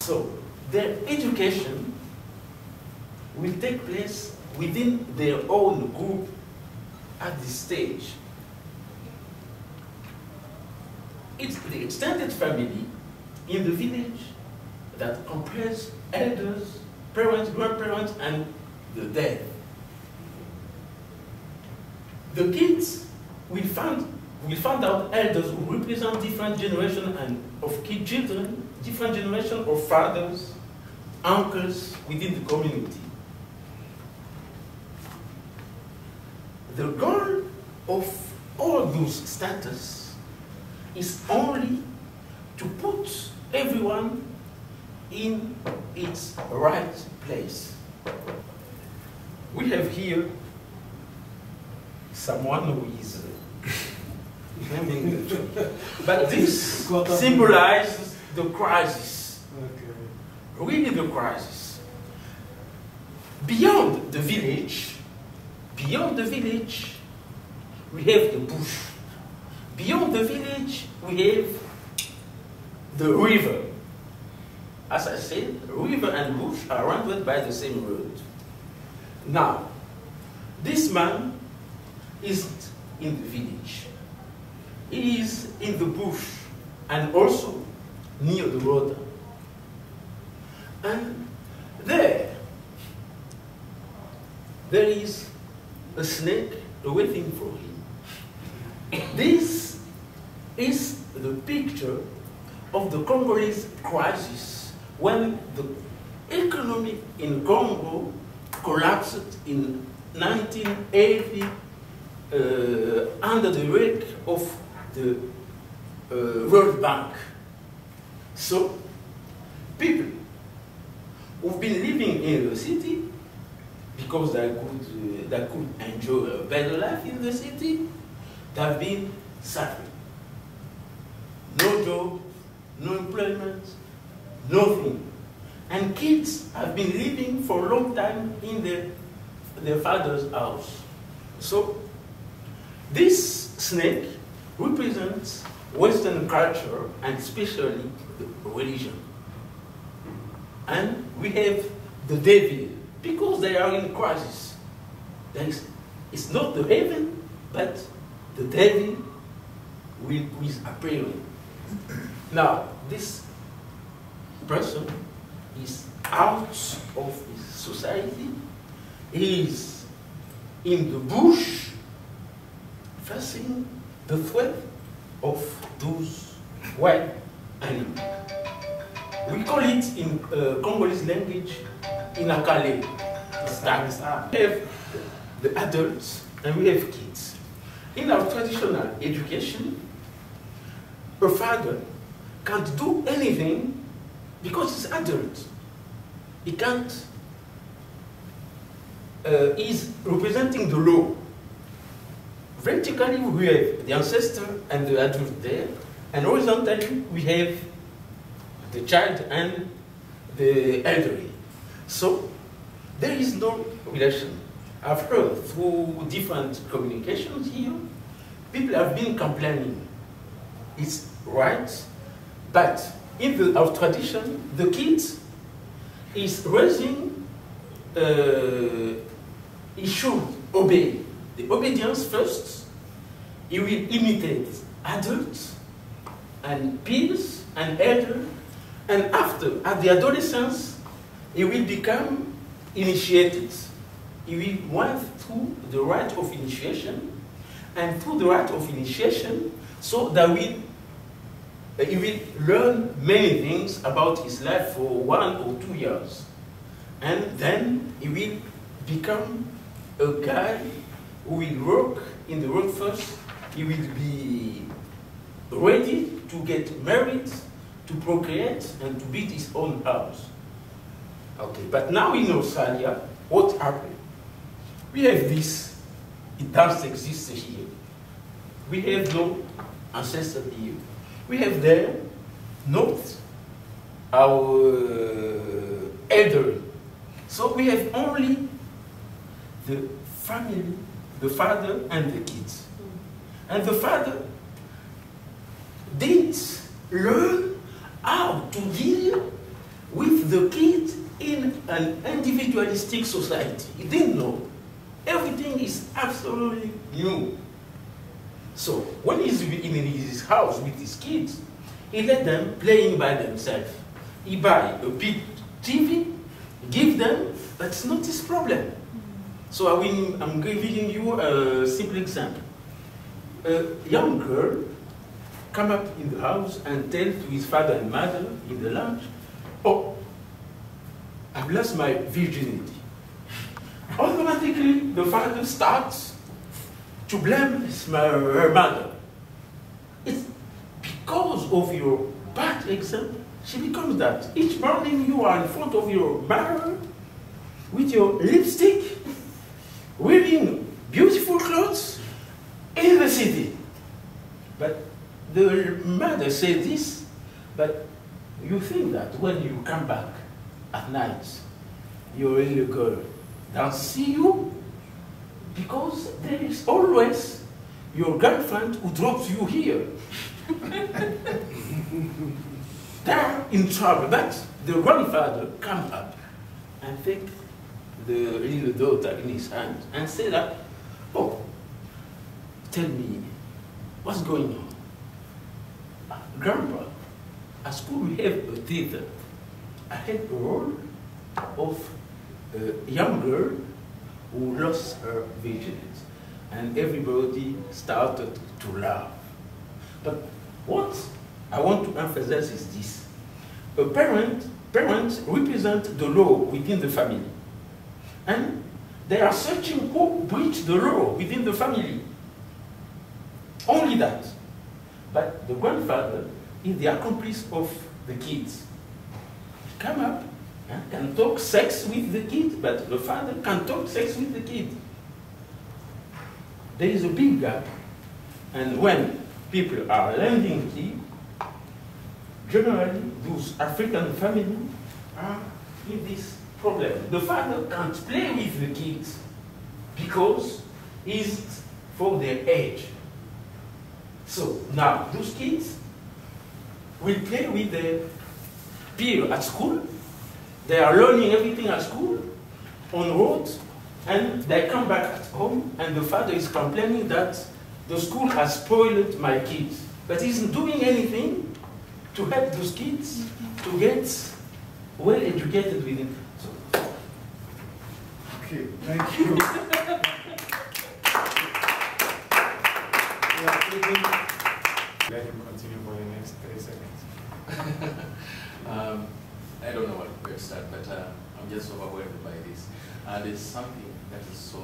So their education will take place within their own group at this stage. It's the extended family in the village that comprises elders, parents, grandparents, and the dead. The kids will find out elders who represent different generations of children, different generations of fathers, uncles within the community. The goal of all those status is only to put everyone in its right place. We have here someone who is but this symbolizes the crisis. Okay. Really the crisis. Beyond the village, we have the bush. Beyond the village, we have the river. As I said, river and bush are surrounded by the same road. Now, this man isn't in the village. He is in the bush and also near the road. And there is a snake waiting for him. This is the picture of the Congolese crisis when the economy in Congo collapsed in 1980 under the wake of the World Bank. So, people who've been living in the city because they could enjoy a better life in the city, they've been suffering. No job, no employment, nothing. And kids have been living for a long time in their father's house. So, this snake represents Western culture and especially the religion. And we have the devil, because they are in crisis. It's not the heaven, but the devil who is appearing. Now, this person is out of his society. He is in the bush, facing the threat of those wild animals. We call it in Congolese language, inakale. We have the adults and we have kids. In our traditional education, a father can't do anything because he's adult. He can't, he's representing the law. Vertically, we have the ancestor and the adult there, and horizontally, we have the child and the elderly. So, there is no relation. I've heard through different communications here, people have been complaining. It's right, but in our tradition, the kid is raising, he should obey. The obedience first, he will imitate adults and peers and elders, and after, at the adolescence, he will become initiated. He will went through the rite of initiation, and through the rite of initiation, so that he will learn many things about his life for 1 or 2 years. And then he will become a guy who will work in the workforce. He will be ready to get married, to procreate, and to build his own house. Okay, but now in Australia, what happened? We have this, it doesn't exist here. We have no ancestor here. We have there not our elderly. So we have only the family, the father and the kids. And the father didn't learn how to deal with the kid in an individualistic society. He didn't know. Everything is absolutely new. So when he's in his house with his kids, he let them playing by themselves. He buy a big TV, give them, that's not his problem. So I'm giving you a simple example. A young girl come up in the house and tell to his father and mother in the lunch, oh, I've lost my virginity. Automatically, the father starts to blame her mother. It's because of your bad example, she becomes that. Each morning you are in front of your mirror with your lipstick, wearing beautiful clothes in the city. But the mother said this, but you think that when you come back at night, your little girl don't see you, because there is always your girlfriend who drops you here. They're in trouble. But the grandfather comes up and take the little daughter in his hand and say that, oh, tell me, what's going on? Grandpa, at school we have a theater. I had a role of a young girl who lost her virginity. And everybody started to laugh. But what I want to emphasize is this. A parents represent the law within the family. And they are searching who breached the law within the family. Only that. But the grandfather is the accomplice of the kids. Come up and can talk sex with the kid, but the father can talk sex with the kid. There is a big gap. And when people are lending kids, generally those African families are in this problem. The father can't play with the kids because it's for their age. So now those kids will play with their peers at school. They are learning everything at school, on road, and they come back at home and the father is complaining that the school has spoiled my kids. But he isn't doing anything to help those kids to get well educated within. So. Okay, thank you. Let him continue for the next 30 seconds. I don't know what to start, but I'm just overwhelmed by this. There's something that is so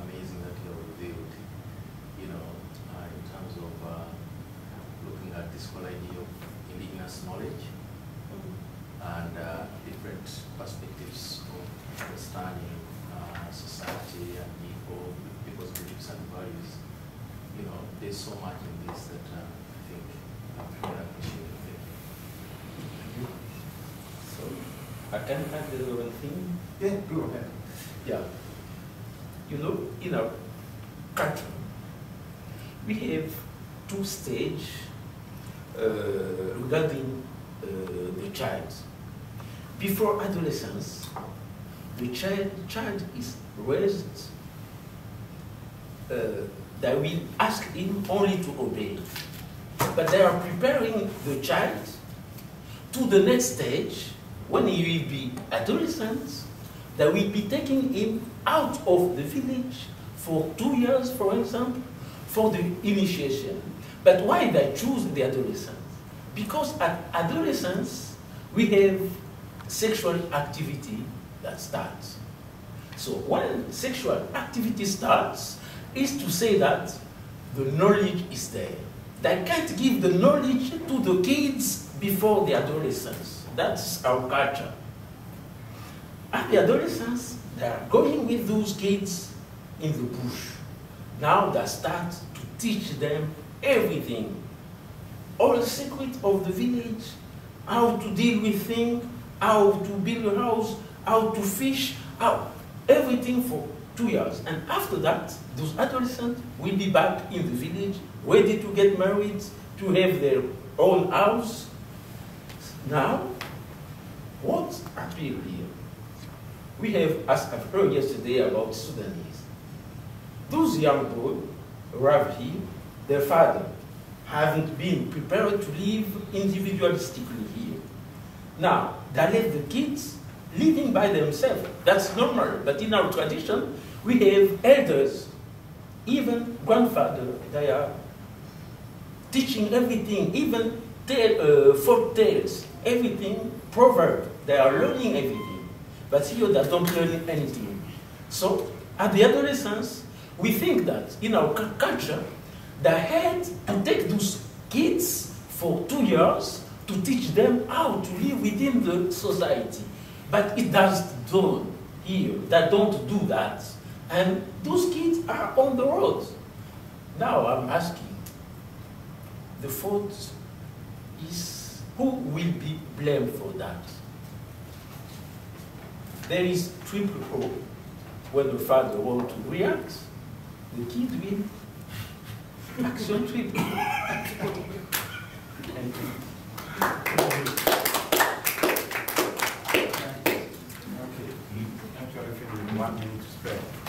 amazing that you have revealed, you know, in terms of looking at this whole idea of indigenous knowledge and different perspectives of understanding society and people, people's beliefs and values. You know, there's so much in this that I think I'm really appreciative. So, I can add the one thing. Yeah, go ahead. Yeah. You know, in our country, we have two stages regarding the child. Before adolescence, the child is raised that will ask him only to obey. But they are preparing the child to the next stage, when he will be adolescent, they will be taking him out of the village for 2 years, for example, for the initiation. But why they choose the adolescence? Because at adolescence, we have sexual activity that starts. So when sexual activity starts, is to say that the knowledge is there. They can't give the knowledge to the kids before the adolescence. That's our culture. At the adolescence, they are going with those kids in the bush. Now they start to teach them everything. All the secrets of the village, how to deal with things, how to build a house, how to fish, everything for 2 years. And after that, those adolescents will be back in the village, ready to get married, to have their own house. Now, What appeal here? We have, as I've heard yesterday about Sudanese. Those young boys arrived here, their father haven't been prepared to live individualistically here. Now, they let the kids living by themselves. That's normal, but in our tradition, we have elders, even grandfather, they are teaching everything, even folk tales, everything, proverb, they are learning everything. But here they don't learn anything. So, at the adolescence, we think that in our culture, they had to take those kids for 2 years to teach them how to live within the society. But it doesn't do here. They don't do that. And those kids are on the road. Now I'm asking, the fault is, who will be blamed for that? There is triple O. When the father wants to react, the kid will action triple. Thank you. Okay, actually, 1 minute to spare.